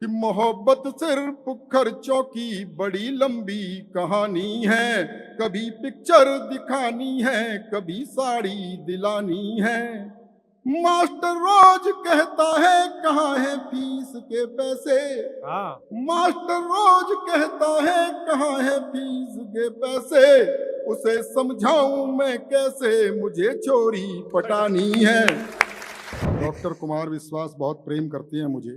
कि मोहब्बत सिर्फ खर्चों की बड़ी लंबी कहानी है। कभी पिक्चर दिखानी है, कभी साड़ी दिलानी है। मास्टर रोज कहता है कहाँ है फीस के पैसे। हाँ, मास्टर रोज कहता है कहाँ है फीस के पैसे। उसे समझाऊं मैं कैसे, मुझे चोरी पटानी है। डॉक्टर कुमार विश्वास बहुत प्रेम करते हैं मुझे,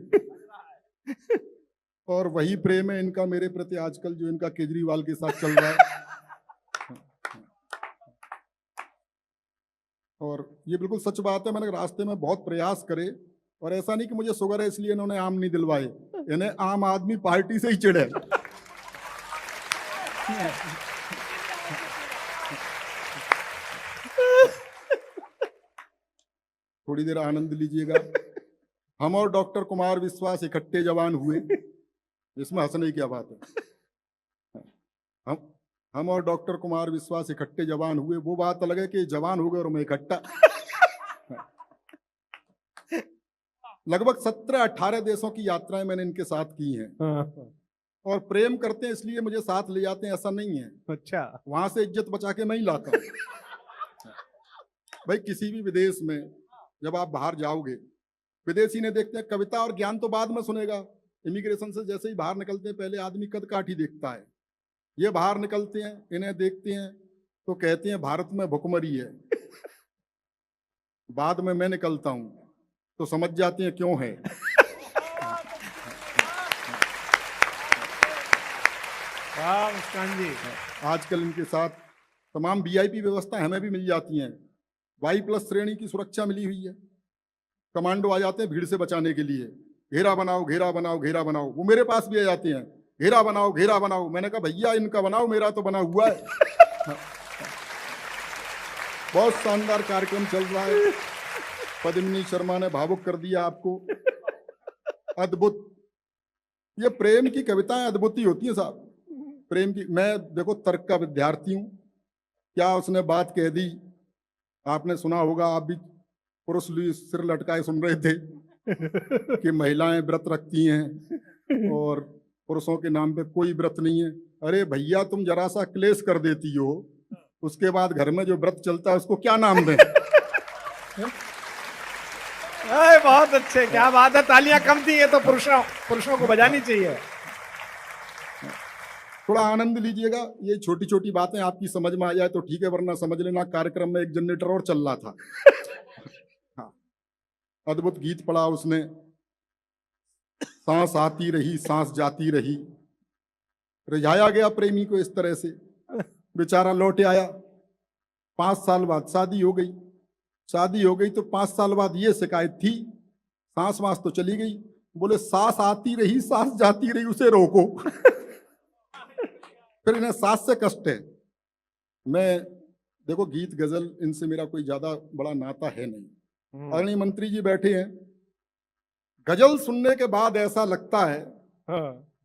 और वही प्रेम है इनका मेरे प्रति आजकल जो इनका केजरीवाल के साथ चल रहा है। और ये बिल्कुल सच बात है, मैंने रास्ते में बहुत प्रयास करे, और ऐसा नहीं कि मुझे शुगर है इसलिए इन्होंने आम नहीं दिलवाए, इन्हें आम आदमी पार्टी से ही चिढ़े। थोड़ी देर आनंद लीजिएगा। हम और डॉक्टर कुमार विश्वास इकट्ठे जवान हुए, इसमें हंसने की क्या बात है। हम और डॉक्टर कुमार विश्वास इकट्ठे जवान हुए, वो बात अलग है कि जवान हो गए और मैं इकट्ठा। लगभग 17-18 देशों की यात्राएं मैंने इनके साथ की हैं, और प्रेम करते हैं इसलिए मुझे साथ ले जाते हैं ऐसा नहीं है। अच्छा, वहां से इज्जत बचा के मैं ही लाता हूं। भाई किसी भी विदेश में जब आप बाहर जाओगे, विदेशी ने देखते हैं कविता और ज्ञान तो बाद में सुनेगा। इमिग्रेशन से जैसे ही बाहर निकलते हैं पहले आदमी कद काठी देखता है। ये बाहर निकलते हैं, इन्हें देखते हैं तो कहते हैं भारत में भुखमरी है। बाद में मैं निकलता हूं तो समझ जाते हैं क्यों है। वाह मुस्कान जी। आजकल इनके साथ तमाम वीआईपी व्यवस्था हमें भी मिल जाती हैं। Y+ श्रेणी की सुरक्षा मिली हुई है। कमांडो आ जाते हैं भीड़ से बचाने के लिए, घेरा बनाओ घेरा बनाओ घेरा बनाओ। वो मेरे पास भी आ जाते हैं, घेरा बनाओ घेरा बनाओ। मैंने कहा भैया इनका बनाओ, मेरा तो बना हुआ है। बहुत शानदार कार्यक्रम चल रहा है। पद्मिनी शर्मा ने भावुक कर दिया आपको। अद्भुत। ये प्रेम की कविताएं अद्भुत ही होती हैं साहब। प्रेम की, मैं देखो तर्क का विद्यार्थी हूं। क्या उसने बात कह दी, आपने सुना होगा, आप भी पुरुष सिर लटकाए सुन रहे थे कि महिलाएं व्रत रखती हैं और पुरुषों के नाम पे कोई व्रत नहीं है। अरे भैया तुम जरा सा क्लेश कर देती हो, उसके बाद घर में जो व्रत चलता है उसको क्या नाम दें। अरे बहुत अच्छे, क्या बात है, तालियां कम थी, ये तो पुरुषों को बजानी चाहिए। थोड़ा आनंद लीजिएगा, ये छोटी छोटी बातें आपकी समझ में आ जाए तो ठीक है, वरना समझ लेना कार्यक्रम में एक जनरेटर और चल रहा था। हाँ, अद्भुत गीत पढ़ा उसने। सांस आती रही सांस जाती रही, रिझाया गया प्रेमी को इस तरह से। बेचारा लौट आया, 5 साल बाद शादी हो गई। शादी हो गई तो 5 साल बाद ये शिकायत थी, सांस वास तो चली गई। बोले सांस आती रही सांस जाती रही, उसे रोको। फिर इन्हें सांस से कष्ट है। मैं देखो गीत गजल इनसे मेरा कोई ज्यादा बड़ा नाता है नहीं। आदरणीय मंत्री जी बैठे हैं, गजल सुनने के बाद ऐसा लगता है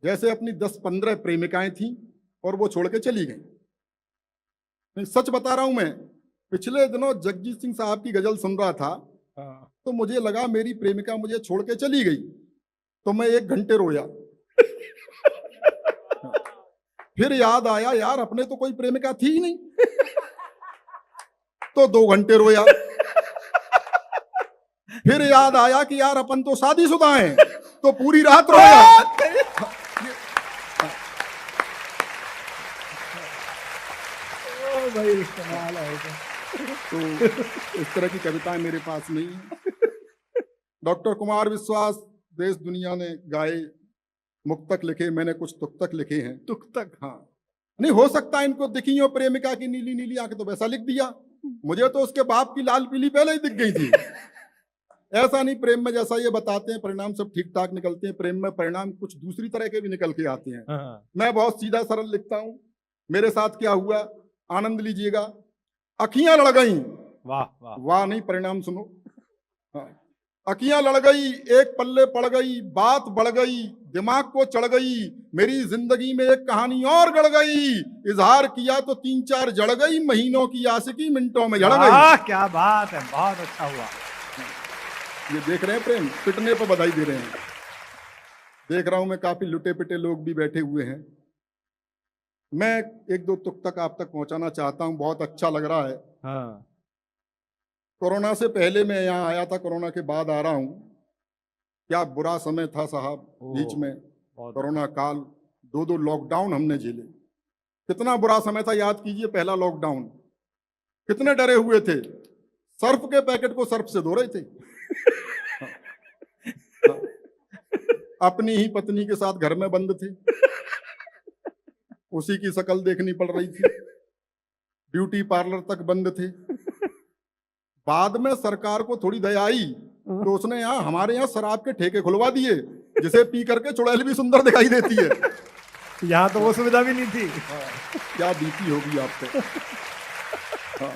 जैसे अपनी 10-15 प्रेमिकाएं थीं और वो छोड़ के चली गई। नहीं, सच बता रहा हूं मैं। पिछले दिनों जगजीत सिंह साहब की गजल सुन रहा था, तो मुझे लगा मेरी प्रेमिका मुझे छोड़ के चली गई, तो मैं 1 घंटे रोया। फिर याद आया यार अपने तो कोई प्रेमिका थी ही नहीं, तो 2 घंटे रोया। फिर याद आया कि यार अपन तो शादीशुदा हैं, तो पूरी रात रोया। भाई कमाल है। तो इस तरह की कविताएं मेरे पास नहीं है। डॉक्टर कुमार विश्वास देश दुनिया ने गाए, मुक्तक लिखे, मैंने कुछ तुक्तक लिखे हैं। तुक्तक? हाँ, नहीं हो सकता इनको दिखी हो प्रेमिका की नीली नीली आंखें, तो वैसा लिख दिया। मुझे तो उसके बाप की लाल पीली पहले ही दिख गई थी। ऐसा नहीं, प्रेम में जैसा ये बताते हैं परिणाम सब ठीक ठाक निकलते हैं, प्रेम में परिणाम कुछ दूसरी तरह के भी निकल के आते हैं। मैं बहुत सीधा सरल लिखता हूं। मेरे साथ क्या हुआ, आनंद लीजिएगा। अखियां लड़ गई, वाह वाह वाह नहीं, परिणाम सुनो। हाँ। अखियां लड़ गई, एक पल्ले पड़ गई, बात बढ़ गई, दिमाग को चढ़ गई, मेरी जिंदगी में एक कहानी और गढ़ गई। इजहार किया तो 3-4 जड़ गई, महीनों की आशिकी मिनटों में जड़ गई। क्या बात है, बहुत अच्छा हुआ। ये देख रहे हैं प्रेम, पिटने पर बधाई दे रहे हैं। देख रहा हूं मैं काफी लुटे पिटे लोग भी बैठे हुए हैं। मैं एक दो तुक तक आप तक पहुंचाना चाहता हूं, बहुत अच्छा लग रहा है। हाँ। कोरोना से पहले मैं यहाँ आया था, कोरोना के बाद आ रहा हूं। क्या बुरा समय था साहब, बीच में बहुत कोरोना काल, दो लॉकडाउन हमने झेले। कितना बुरा समय था, याद कीजिए पहला लॉकडाउन, कितने डरे हुए थे। सर्फ के पैकेट को सर्फ से धो रहे थे। हाँ। अपनी ही पत्नी के साथ घर में बंद थे, उसी की शक्ल देखनी पड़ रही थी। ब्यूटी पार्लर तक बंद थे। बाद में सरकार को थोड़ी दया आई तो उसने हमारे यहाँ शराब के ठेके खुलवा दिए, जिसे पी करके चुड़ैल भी सुंदर दिखाई देती है। यहाँ तो वो सुविधा भी नहीं थी। क्या बीती होगी आप पे। हाँ।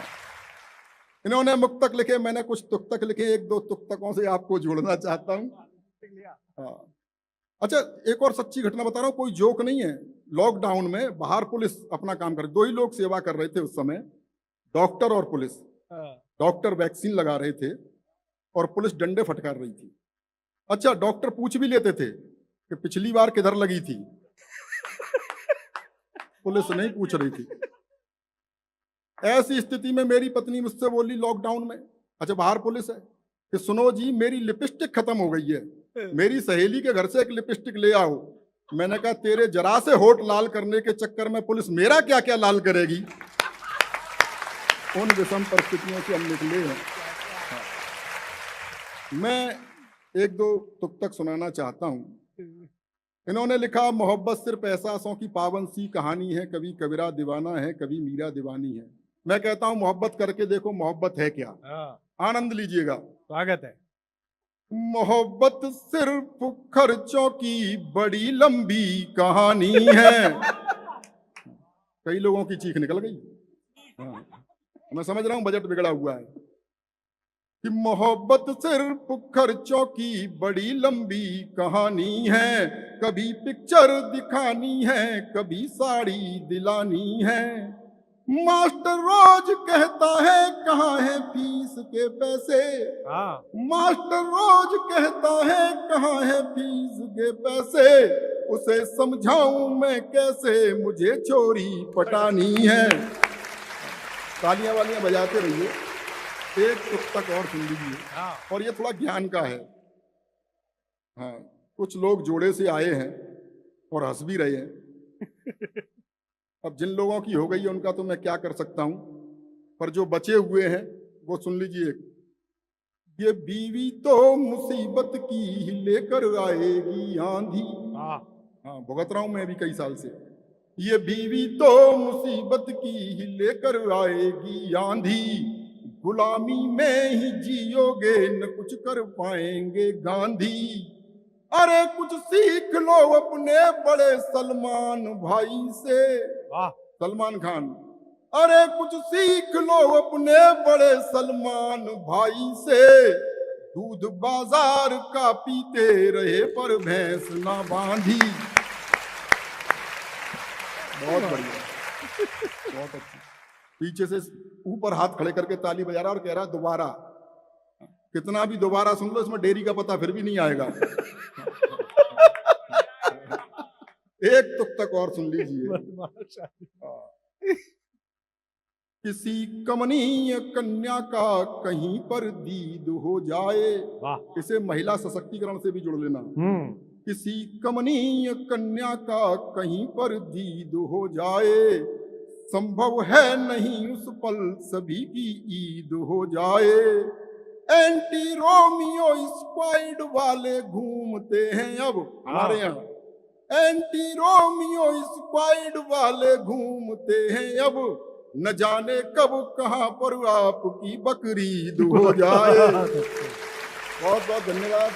इन्होंने मुक्तक लिखे, मैंने कुछ तुक्तक लिखे, एक दो तुक्तकों से आपको जोड़ना चाहता हूँ। हाँ। अच्छा, एक और सच्ची घटना बता रहा हूँ, कोई जोक नहीं है। लॉकडाउन में बाहर पुलिस अपना काम कर, दो ही लोग सेवा कर रहे थे उस समय, डॉक्टर और पुलिस। डॉक्टर वैक्सीन लगा रहे थे और पुलिस डंडे फटकार रही थी। अच्छा, डॉक्टर पूछ भी लेते थे कि पिछली बार किधर लगी थी, पुलिस नहीं पूछ रही थी। ऐसी स्थिति में मेरी पत्नी मुझसे बोली लॉकडाउन में, अच्छा बाहर पुलिस है, कि सुनो जी मेरी लिपस्टिक खत्म हो गई है, मेरी सहेली के घर से एक लिपस्टिक ले आओ। मैंने कहा तेरे जरा से होठ लाल करने के चक्कर में पुलिस मेरा क्या क्या लाल करेगी। उन विषम परिस्थितियों से हम निकले हैं। मैं एक दो तुक तक सुनाना चाहता हूं। इन्होंने लिखा, मोहब्बत सिर्फ एहसासों की पावन सी कहानी है, कभी कबीरा दीवाना है, कभी मीरा दीवानी है। मैं कहता हूं मोहब्बत करके देखो, मोहब्बत है क्या, आनंद लीजिएगा। स्वागत है। मोहब्बत सिर्फ खर्चों की बड़ी लंबी कहानी है। कई लोगों की चीख निकल गई। हाँ, मैं समझ रहा हूं बजट बिगड़ा हुआ है। कि मोहब्बत सिर्फ खर्चों की बड़ी लंबी कहानी है, कभी पिक्चर दिखानी है, कभी साड़ी दिलानी है। मास्टर रोज कहता है कहाँ है फीस के पैसे, मास्टर रोज कहता है कहाँ है फीस के पैसे, उसे समझाऊं मैं कैसे, मुझे छोरी पटानी है। तालियां वालियां बजाते रहिए। एक पुस्तक और सुन लीजिए, और ये थोड़ा ज्ञान का है। हाँ, कुछ लोग जोड़े से आए हैं और हंस भी रहे हैं। अब जिन लोगों की हो गई है उनका तो मैं क्या कर सकता हूं, पर जो बचे हुए हैं वो सुन लीजिए। ये बीवी तो मुसीबत की ही लेकर आएगी आंधी। हाँ, भुगत रहा हूं मैं भी कई साल से। ये बीवी तो मुसीबत की ही लेकर आएगी आंधी, गुलामी में ही जियोगे न कुछ कर पाएंगे गांधी। अरे कुछ सीख लो अपने बड़े सलमान भाई से। सलमान खान। अरे कुछ सीख लो अपने बड़े सलमान भाई से, दूध बाजार का पीते रहे पर भैंस ना बांधी। बहुत बढ़िया, बहुत अच्छा। पीछे से ऊपर हाथ खड़े करके ताली बजा रहा और कह रहा दोबारा। कितना भी दोबारा सुन लो, इसमें डेरी का पता फिर भी नहीं आएगा। एक तुक तक और सुन लीजिए। किसी कमनीय कन्या का कहीं पर दीद हो जाए, इसे महिला सशक्तिकरण से भी जुड़ लेना। किसी कमनीय कन्या का कहीं पर दीद हो जाए, संभव है नहीं उस पल सभी की ईद हो जाए। एंटी रोमियो स्क्वाड वाले घूमते हैं अब हमारे यहाँ, एंटी रोमियो स्क्वाड वाले घूमते हैं अब, न जाने कब कहां पर आपकी बकरीद हो जाए। बहुत बहुत धन्यवाद।